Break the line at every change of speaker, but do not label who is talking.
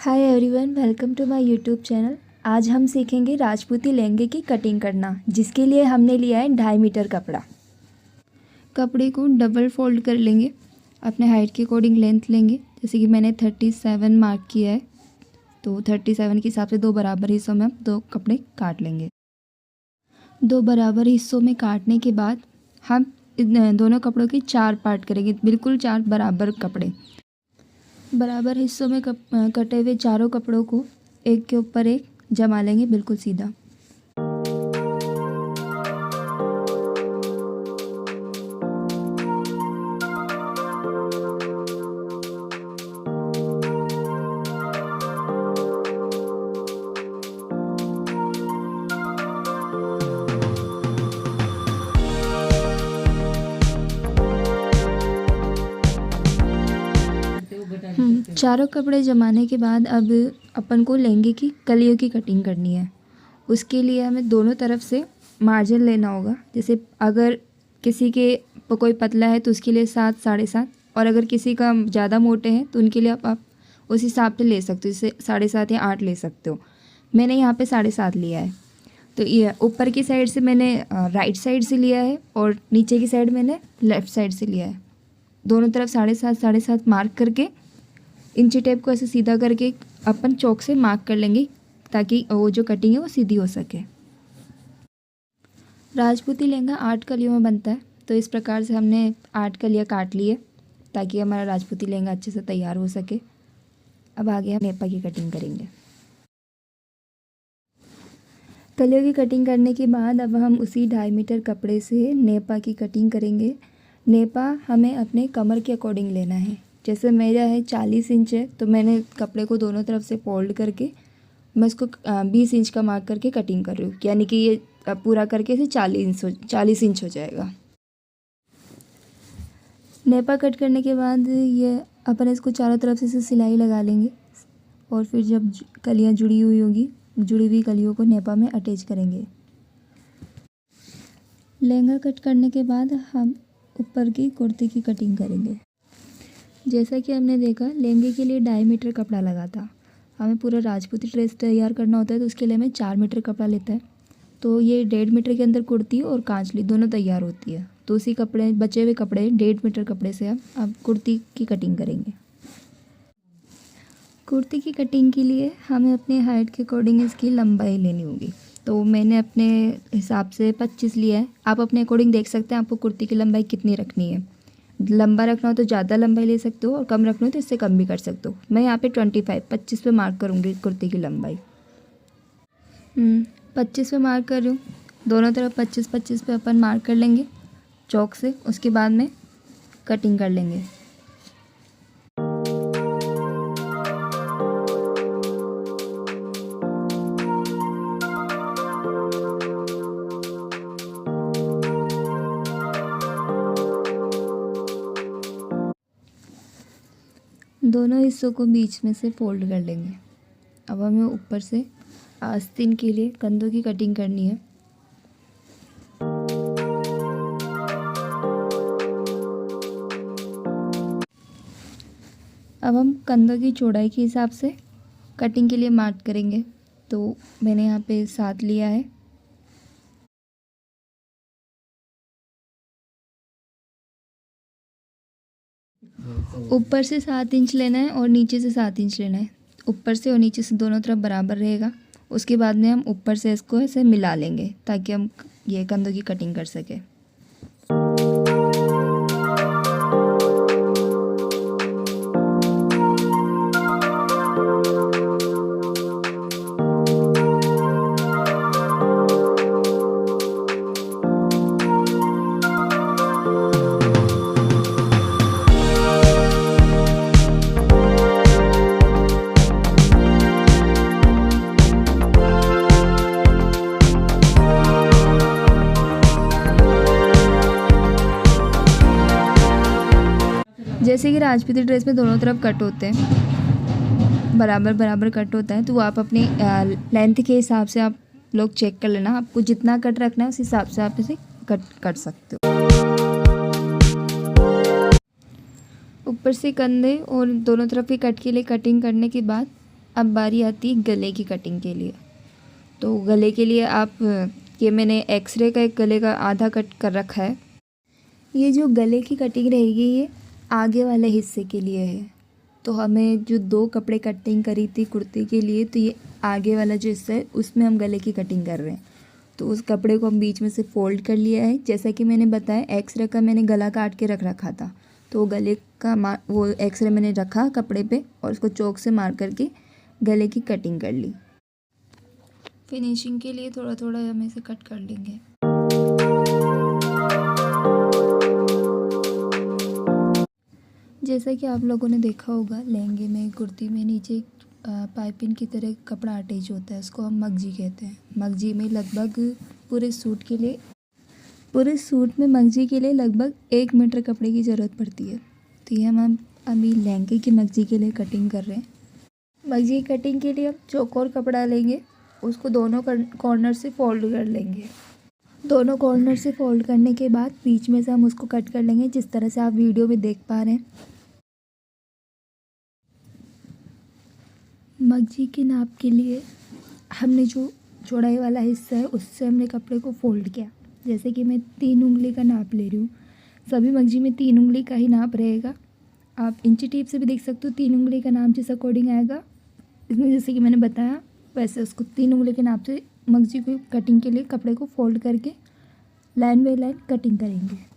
Hi everyone, welcome to my YouTube channel. आज हम सीखेंगे राजपूती लहंगे की कटिंग करना, जिसके लिए हमने लिया है 2.5 मीटर कपड़ा। कपड़े को डबल फोल्ड कर लेंगे, अपने हाइट के अकॉर्डिंग लेंथ लेंगे। जैसे कि मैंने 37 मार्क किया है, तो 37 के हिसाब से 2 बराबर हिस्सों में हम 2 कपड़े काट लेंगे। 2 बराबर हिस्सों में काटने के बाद हम दोनों कपड़ों के 4 पार्ट करेंगे, बिल्कुल 4 बराबर कपड़े। बराबर हिस्सों में कटे हुए चारों कपड़ों को एक के ऊपर एक जमा लेंगे, बिल्कुल सीधा। चारों कपड़े जमाने के बाद अब अपन को लहंगे की कलियों की कटिंग करनी है। उसके लिए हमें दोनों तरफ से मार्जिन लेना होगा। जैसे अगर किसी के कोई पतला है तो उसके लिए 7, 7.5, और अगर किसी का ज़्यादा मोटे हैं तो उनके लिए आप उस हिसाब से ले सकते हो, जैसे 7.5 या 8 ले सकते हो। मैंने यहाँ पे 7.5 लिया है। तो ये ऊपर की साइड से मैंने राइट साइड से लिया है और नीचे की साइड मैंने लेफ़्ट साइड से लिया है। दोनों तरफ 7.5, 7.5 मार्क करके इंची टेप को ऐसे सीधा करके अपन चौक से मार्क कर लेंगे, ताकि वो जो कटिंग है वो सीधी हो सके। राजपूती लहंगा 8 कलियों में बनता है, तो इस प्रकार से हमने 8 कलियाँ काट ली है, ताकि हमारा राजपूती लहंगा अच्छे से तैयार हो सके। अब आगे हम नेपा की कटिंग करेंगे। कलियों की कटिंग करने के बाद अब हम उसी 2.5 मीटर कपड़े से नेपा की कटिंग करेंगे। नेपा हमें अपने कमर के अकॉर्डिंग लेना है। जैसे मेरा है 40 इंच है, तो मैंने कपड़े को दोनों तरफ से फोल्ड करके मैं इसको 20 इंच का मार्क करके कटिंग कर रही हूँ, यानी कि ये पूरा करके इसे 40 इंच हो जाएगा। नेपा कट करने के बाद ये अपन इसको चारों तरफ से सिलाई लगा लेंगे, और फिर जब कलियाँ जुड़ी हुई होगी, जुड़ी हुई कलियों को नेपा में अटैच करेंगे। लहंगा कट करने के बाद हम ऊपर की कुर्ती की कटिंग करेंगे। जैसा कि हमने देखा, लहंगे के लिए 2.5 मीटर कपड़ा लगा था। हमें पूरा राजपूती ड्रेस तैयार करना होता है, तो उसके लिए हमें 4 मीटर कपड़ा लेता है। तो ये 1.5 मीटर के अंदर कुर्ती और कांचली दोनों तैयार होती है। तो उसी कपड़े, बचे हुए कपड़े 1.5 मीटर कपड़े से हम अब कुर्ती की कटिंग करेंगे। कुर्ती की कटिंग के लिए हमें अपने हाइट के अकॉर्डिंग इसकी लंबाई लेनी होगी। तो मैंने अपने हिसाब से 25 लिया है। आप अपने अकॉर्डिंग देख सकते हैं आपको कुर्ती की लंबाई कितनी रखनी है। लंबा रखना हो तो ज़्यादा लंबाई ले सकते हो, और कम रखना हो तो इससे कम भी कर सकते हो। मैं यहाँ पे 25 पे मार्क करूँगी कुर्ती की लंबाई। 25 पे मार्क कर रही हूँ। दोनों तरफ 25 पे अपन मार्क कर लेंगे चौक से। उसके बाद में कटिंग कर लेंगे। दोनों हिस्सों को बीच में से फोल्ड कर लेंगे। अब हमें ऊपर से आस्तीन के लिए कंधों की कटिंग करनी है। अब हम कंधों की चौड़ाई के हिसाब से कटिंग के लिए मार्क करेंगे। तो मैंने यहाँ पे 7 लिया है। ऊपर से 7 इंच लेना है और नीचे से 7 इंच लेना है। ऊपर से और नीचे से दोनों तरफ बराबर रहेगा। उसके बाद में हम ऊपर से इसको ऐसे मिला लेंगे, ताकि हम ये कंधों की कटिंग कर सकें। जैसे कि राजपूती ड्रेस में दोनों तरफ कट होते हैं, बराबर बराबर कट होता है, तो वो आप अपनी लेंथ के हिसाब से आप लोग चेक कर लेना। आपको जितना कट रखना है उस हिसाब से आप इसे कट कर सकते हो। ऊपर से कंधे और दोनों तरफ के कट के लिए कटिंग करने के बाद अब बारी आती है गले की कटिंग के लिए। तो गले के लिए आप ये मैंने एक्सरे का एक गले का आधा कट कर रखा है। ये जो गले की कटिंग रहेगी ये आगे वाले हिस्से के लिए है। तो हमें जो 2 कपड़े कटिंग करी थी कुर्ते के लिए, तो ये आगे वाला जो हिस्सा है उसमें हम गले की कटिंग कर रहे हैं। तो उस कपड़े को हम बीच में से फ़ोल्ड कर लिया है। जैसा कि मैंने बताया एक्सरे का मैंने गला काट के रख रखा था, तो गले का वो एक्सरे मैंने रखा कपड़े पे और उसको चौक से मार करके गले की कटिंग कर ली। फिनिशिंग के लिए थोड़ा थोड़ा हम इसे कट कर लेंगे। जैसा कि आप लोगों ने देखा होगा लहंगे में कुर्ती में नीचे पाइपिंग की तरह कपड़ा अटैच होता है, उसको हम मगजी कहते हैं। मगजी में लगभग पूरे सूट में मगजी के लिए लगभग 1 मीटर कपड़े की ज़रूरत पड़ती है। तो ये हम अभी लहंगे की मगजी के लिए कटिंग कर रहे हैं। मगजी की कटिंग के लिए हम चौकोर कपड़ा लेंगे, उसको दोनों कॉर्नर से फोल्ड कर लेंगे। दोनों कॉर्नर से फोल्ड करने के बाद बीच में से हम उसको कट कर लेंगे, जिस तरह से आप वीडियो में देख पा रहे हैं। मगजी के नाप के लिए हमने जो चौड़ाई वाला हिस्सा है उससे हमने कपड़े को फोल्ड किया। जैसे कि मैं 3 उंगली का नाप ले रही हूँ, सभी मगजी में 3 उंगली का ही नाप रहेगा। आप इंची टेप से भी देख सकते हो 3 उंगली का नाप जिस अकॉर्डिंग आएगा इसमें, जैसे कि मैंने बताया वैसे उसको 3 उंगली के नाप से मगजी को कटिंग के लिए कपड़े को फोल्ड करके लाइन बाई लाइन कटिंग करेंगे।